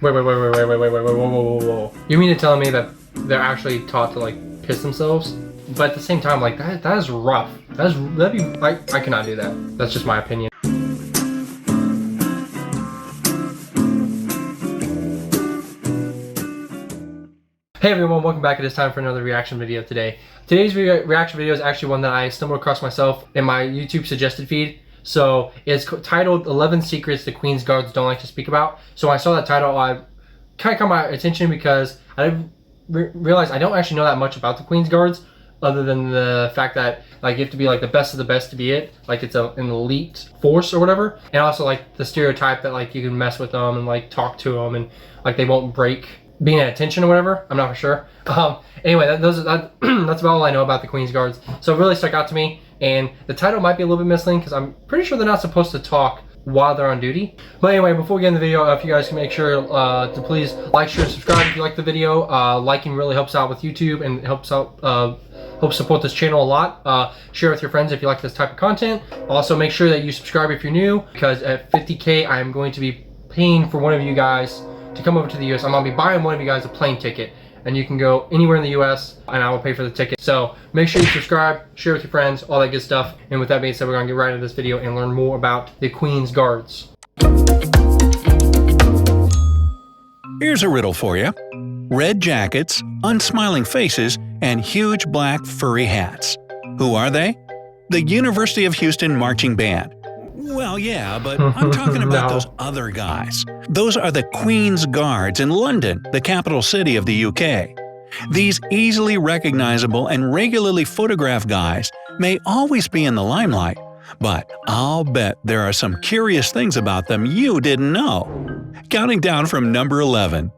Whoa. You mean to tell me that they're actually taught to like piss themselves? But at the same time, like that is rough. I cannot do that. That's just my opinion. Hey everyone, welcome back. It is time for another reaction video today. Today's reaction video is actually one that I stumbled across myself in my YouTube suggested feed. So it's titled 11 Secrets the Queen's Guards Don't Like to Speak About. So when I saw that title, I kind of caught my attention because I realized I don't actually know that much about the Queen's Guards, other than the fact that like you have to be like the best of the best to be it. Like it's an elite force or whatever. And also like the stereotype that like you can mess with them and like talk to them and like they won't break being at attention or whatever. I'm not for sure. Anyway, that's about all I know about the Queen's Guards. So it really stuck out to me, and the title might be a little bit misleading because I'm pretty sure they're not supposed to talk while they're on duty. But anyway, before we get in the video, if you guys can make sure to please like, share, subscribe if you like the video. Liking really helps out with YouTube and helps support this channel a lot. Share with your friends if you like this type of content. Also, make sure that you subscribe if you're new, because at 50K, I'm going to be paying for one of you guys to come over to the US. I'm gonna be buying one of you guys a plane ticket, and you can go anywhere in the US and I will pay for the ticket. So make sure you subscribe, share with your friends, all that good stuff. And with that being said, we're gonna get right into this video and learn more about the Queen's Guards. Here's a riddle for you. Red jackets, unsmiling faces, and huge black furry hats. Who are they? The University of Houston Marching Band. Well, yeah, but I'm talking about those other guys. Those are the Queen's Guards in London, the capital city of the UK. These easily recognizable and regularly photographed guys may always be in the limelight, but I'll bet there are some curious things about them you didn't know. Counting down from number 11.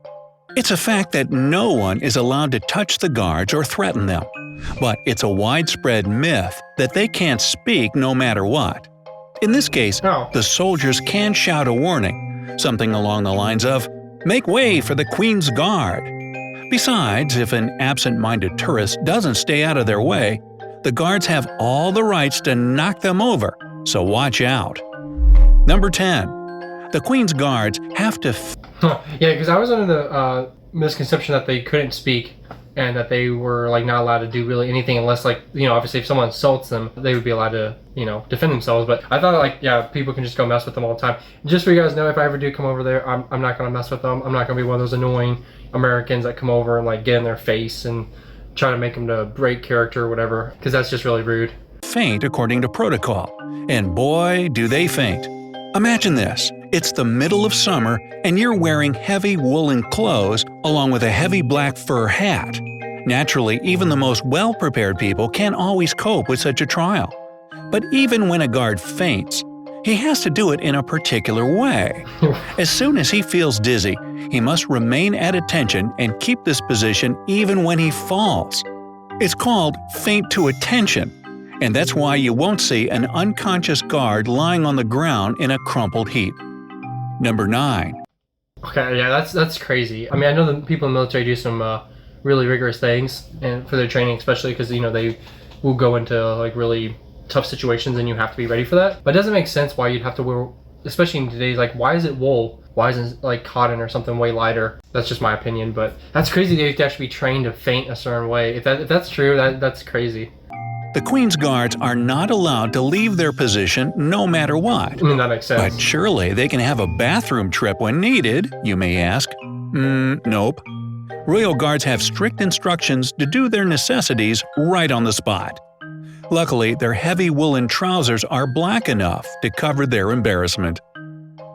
It's a fact that no one is allowed to touch the guards or threaten them, but it's a widespread myth that they can't speak no matter what. In this case, the soldiers can shout a warning, something along the lines of, "Make way for the Queen's Guard." Besides, if an absent-minded tourist doesn't stay out of their way, the guards have all the rights to knock them over, so watch out. Number 10. The Queen's Guards have to Yeah, because I was under the misconception that they couldn't speak and that they were like not allowed to do really anything unless like, you know, obviously if someone insults them, they would be allowed to, you know, defend themselves. But I thought like, yeah, people can just go mess with them all the time. Just so you guys know, if I ever do come over there, I'm not going to mess with them. I'm not going to be one of those annoying Americans that come over and like get in their face and try to make them to break character or whatever, because that's just really rude. Faint according to protocol. And boy, do they faint. Imagine this. It's the middle of summer and you're wearing heavy woolen clothes along with a heavy black fur hat. Naturally, even the most well-prepared people can't always cope with such a trial. But even when a guard faints, he has to do it in a particular way. As soon as he feels dizzy, he must remain at attention and keep this position even when he falls. It's called faint to attention, and that's why you won't see an unconscious guard lying on the ground in a crumpled heap. Number 9. Okay, yeah, that's crazy. I mean, I know that people in the military do some really rigorous things, and for their training especially, because, you know, they will go into like really tough situations and you have to be ready for that. But it doesn't make sense why you'd have to wear, especially in today's, like, why is it wool? Why isn't it like cotton or something way lighter? That's just my opinion, but that's crazy that you have to actually be trained to faint a certain way. If that's true, that's crazy. The Queen's Guards are not allowed to leave their position no matter what. I mean, that makes sense. But surely they can have a bathroom trip when needed, you may ask. Nope. Royal Guards have strict instructions to do their necessities right on the spot. Luckily, their heavy woolen trousers are black enough to cover their embarrassment.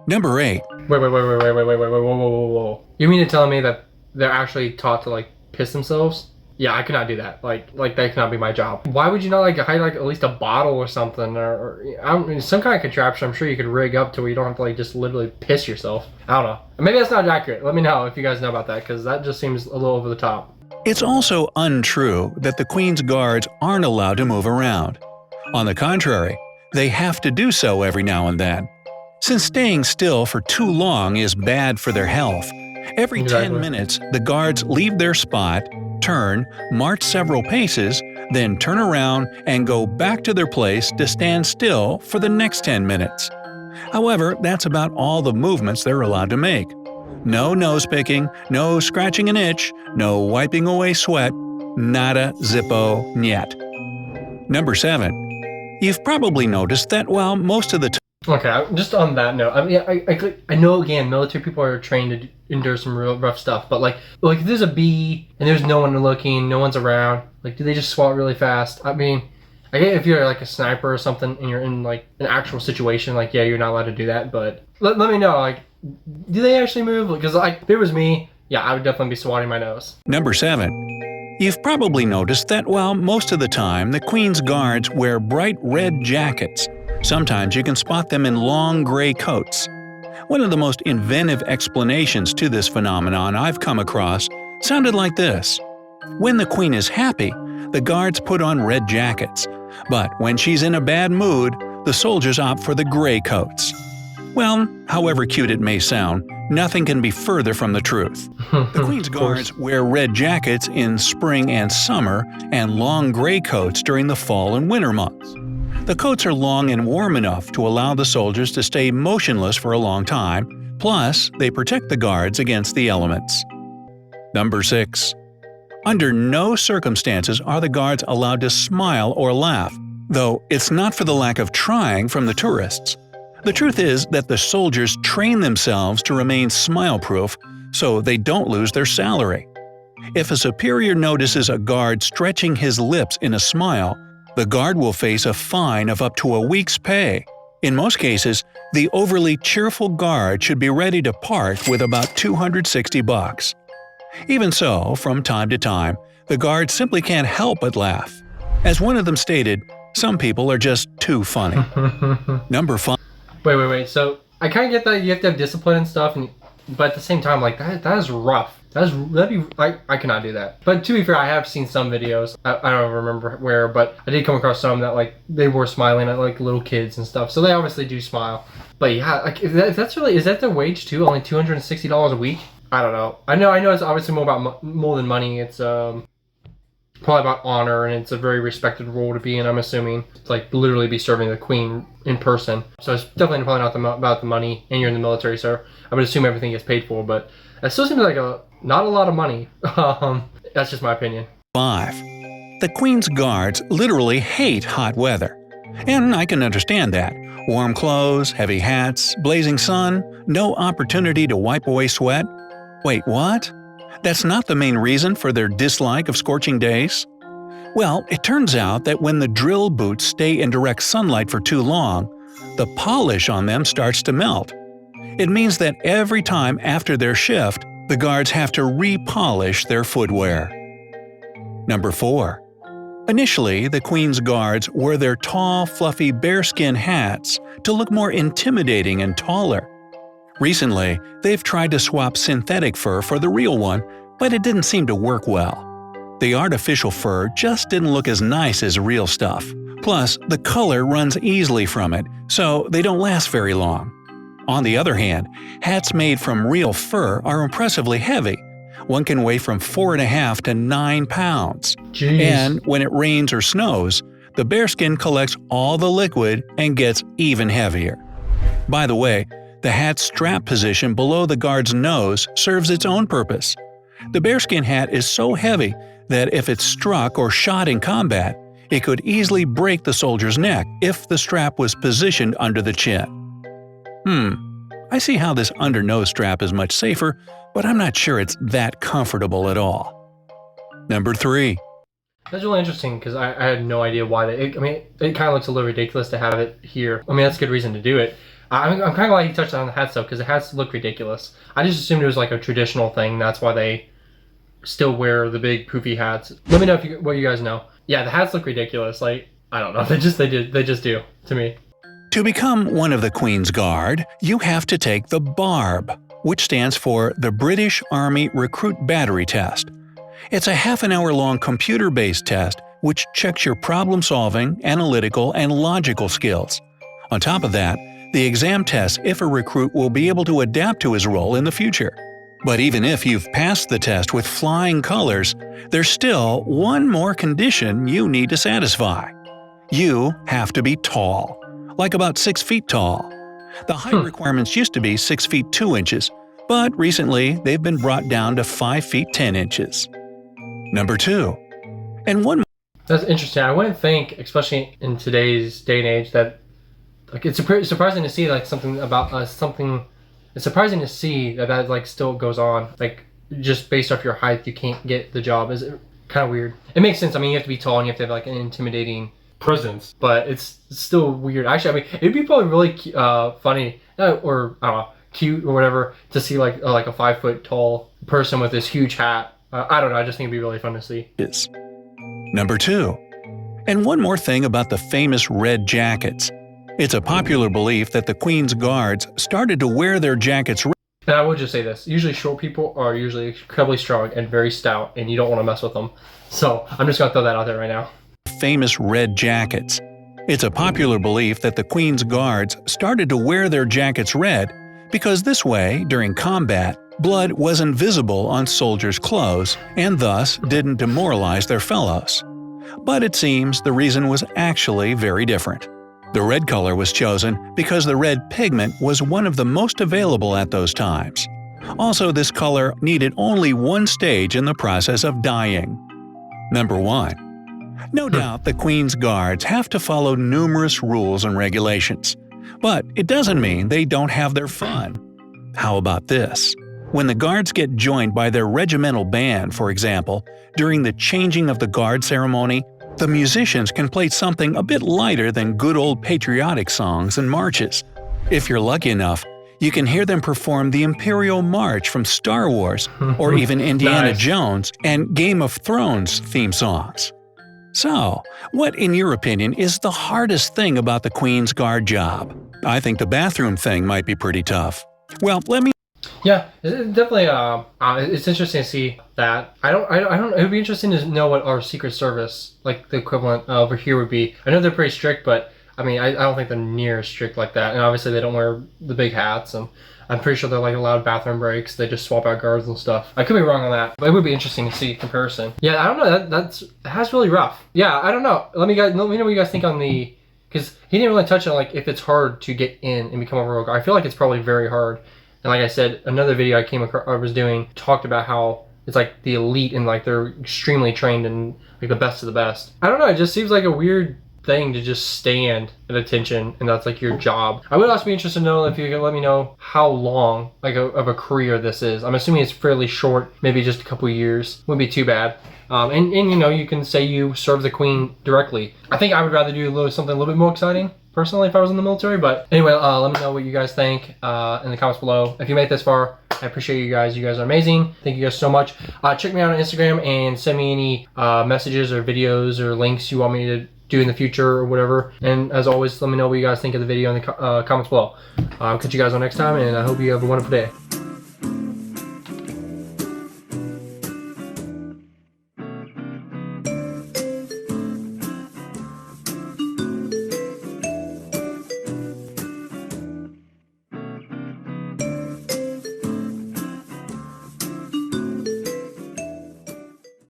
Number 8. Whoa. You mean to tell me that they're actually taught to like piss themselves? Yeah, I could not do that. Like that cannot be my job. Why would you not like hide like at least a bottle or something, or I mean, some kind of contraption? I'm sure you could rig up to where you don't have to like just literally piss yourself. I don't know. Maybe that's not accurate. Let me know if you guys know about that, because that just seems a little over the top. It's also untrue that the Queen's Guards aren't allowed to move around. On the contrary, they have to do so every now and then. Since staying still for too long is bad for their health, every 10 minutes the guards leave their spot, turn, march several paces, then turn around and go back to their place to stand still for the next 10 minutes. However, that's about all the movements they're allowed to make. No nose picking, no scratching an itch, no wiping away sweat, nada zippo niet. Number 7. You've probably noticed that while most of the time Okay, just on that note, I mean, I know again, military people are trained to endure some real rough stuff, but like if there's a bee and there's no one looking, no one's around, like do they just swat really fast? I mean, I get if you're like a sniper or something and you're in like an actual situation, like yeah, you're not allowed to do that, but let me know, like, do they actually move? Because like if it was me, yeah, I would definitely be swatting my nose. Number 7. You've probably noticed that while most of the time the Queen's guards wear bright red jackets, sometimes you can spot them in long gray coats. One of the most inventive explanations to this phenomenon I've come across sounded like this. When the Queen is happy, the guards put on red jackets, but when she's in a bad mood, the soldiers opt for the gray coats. Well, however cute it may sound, nothing can be further from the truth. The Queen's guards wear red jackets in spring and summer and long gray coats during the fall and winter months. The coats are long and warm enough to allow the soldiers to stay motionless for a long time, plus they protect the guards against the elements. Number 6. Under no circumstances are the guards allowed to smile or laugh, though it's not for the lack of trying from the tourists. The truth is that the soldiers train themselves to remain smile-proof so they don't lose their salary. If a superior notices a guard stretching his lips in a smile, the guard will face a fine of up to a week's pay. In most cases, the overly cheerful guard should be ready to part with about $260. Even so, from time to time, the guards simply can't help but laugh. As one of them stated, some people are just too funny. Number 5. Wait. So I kind of get that you have to have discipline and stuff, but at the same time, like that is rough. I cannot do that. But to be fair, I have seen some videos. I don't remember where, but I did come across some that like they were smiling at like little kids and stuff. So they obviously do smile. But yeah, like is that their wage too? Only $260 a week? I don't know. I know it's obviously more than money. It's probably about honor, and it's a very respected role to be in. I'm assuming it's like literally be serving the Queen in person. So it's definitely probably not about the money, and you're in the military, so I would assume everything gets paid for. But it still seems like not a lot of money. That's just my opinion. 5. The Queen's guards literally hate hot weather. And I can understand that. Warm clothes, heavy hats, blazing sun, no opportunity to wipe away sweat. Wait, what? That's not the main reason for their dislike of scorching days? Well, it turns out that when the drill boots stay in direct sunlight for too long, the polish on them starts to melt. It means that every time after their shift, the guards have to re-polish their footwear. Number 4. Initially, the Queen's guards wore their tall, fluffy bearskin hats to look more intimidating and taller. Recently, they've tried to swap synthetic fur for the real one, but it didn't seem to work well. The artificial fur just didn't look as nice as real stuff. Plus, the color runs easily from it, so they don't last very long. On the other hand, hats made from real fur are impressively heavy. One can weigh from 4.5 to 9 pounds. Jeez. And when it rains or snows, the bearskin collects all the liquid and gets even heavier. By the way, the hat's strap position below the guard's nose serves its own purpose. The bearskin hat is so heavy that if it's struck or shot in combat, it could easily break the soldier's neck if the strap was positioned under the chin. I see how this under-nose strap is much safer, but I'm not sure it's that comfortable at all. Number 3. That's really interesting because I had no idea why it kind of looks a little ridiculous to have it here. I mean, that's a good reason to do it. I'm kind of glad you touched on the hats though, because the hats look ridiculous. I just assumed it was like a traditional thing. That's why they still wear the big poofy hats. Let me know what you guys know. Yeah, the hats look ridiculous. Like, I don't know. They just do to me. To become one of the Queen's Guard, you have to take the BARB, which stands for the British Army Recruit Battery Test. It's a half-an-hour-long computer-based test which checks your problem-solving, analytical, and logical skills. On top of that, the exam tests if a recruit will be able to adapt to his role in the future. But even if you've passed the test with flying colors, there's still one more condition you need to satisfy. You have to be tall, like about 6 feet tall. The height requirements used to be 6 feet 2 inches, but recently they've been brought down to 5 feet 10 inches. Number 2. And one That's interesting. I wouldn't think, especially in today's day and age, that like it's surprising to see like something about something. It's surprising to see that like still goes on. Like just based off your height, you can't get the job. Is kind of weird. It makes sense. I mean, you have to be tall and you have to have like an intimidating presence, but it's still weird. Actually, I mean, it'd be probably really funny or I don't know, cute or whatever to see like a 5 foot tall person with this huge hat. I don't know. I just think it'd be really fun to see. is. Number 2. And one more thing about the famous red jackets. It's a popular belief that the Queen's Guards started to wear their jackets red. And I would just say this. Usually short people are usually incredibly strong and very stout, and you don't want to mess with them. So I'm just going to throw that out there right now. Famous red jackets. It's a popular belief that the Queen's Guards started to wear their jackets red because this way, during combat, blood wasn't visible on soldiers' clothes and thus didn't demoralize their fellows. But it seems the reason was actually very different. The red color was chosen because the red pigment was one of the most available at those times. Also, this color needed only one stage in the process of dyeing. Number 1. No doubt the Queen's Guards have to follow numerous rules and regulations, but it doesn't mean they don't have their fun. How about this? When the guards get joined by their regimental band, for example, during the changing of the guard ceremony, the musicians can play something a bit lighter than good old patriotic songs and marches. If you're lucky enough, you can hear them perform the Imperial March from Star Wars or even Indiana Nice. Jones and Game of Thrones theme songs. So, what in your opinion is the hardest thing about the Queen's Guard job? I think the bathroom thing might be pretty tough. Well, let me Yeah, it definitely. It's interesting to see that. I don't. It would be interesting to know what our Secret Service, like the equivalent over here, would be. I know they're pretty strict, but I mean, I don't think they're near as strict like that. And obviously, they don't wear the big hats, and I'm pretty sure they're like allowed bathroom breaks. They just swap out guards and stuff. I could be wrong on that, but it would be interesting to see a comparison. Yeah, I don't know. That's really rough. Yeah, I don't know. Let me know what you guys think on the. Because he didn't really touch on like if it's hard to get in and become a royal guard. I feel like it's probably very hard. And like I said, another video I was doing talked about how it's like the elite and like they're extremely trained and like the best of the best. I don't know, it just seems like a weird thing to just stand at attention and that's like your job. I would also be interested to know if you could let me know how long like of a career this is. I'm assuming it's fairly short, maybe just a couple years. Wouldn't be too bad. And you know, you can say you serve the Queen directly. I think I would rather do something a little bit more exciting personally if I was in the military, but anyway, let me know what you guys think in the comments below. If you made it this far, I appreciate you guys. You guys are amazing. Thank you guys so much. Check me out on Instagram and send me any messages or videos or links you want me to do in the future or whatever. And as always, let me know what you guys think of the video in the comments below. I'll catch you guys on next time, and I hope you have a wonderful day.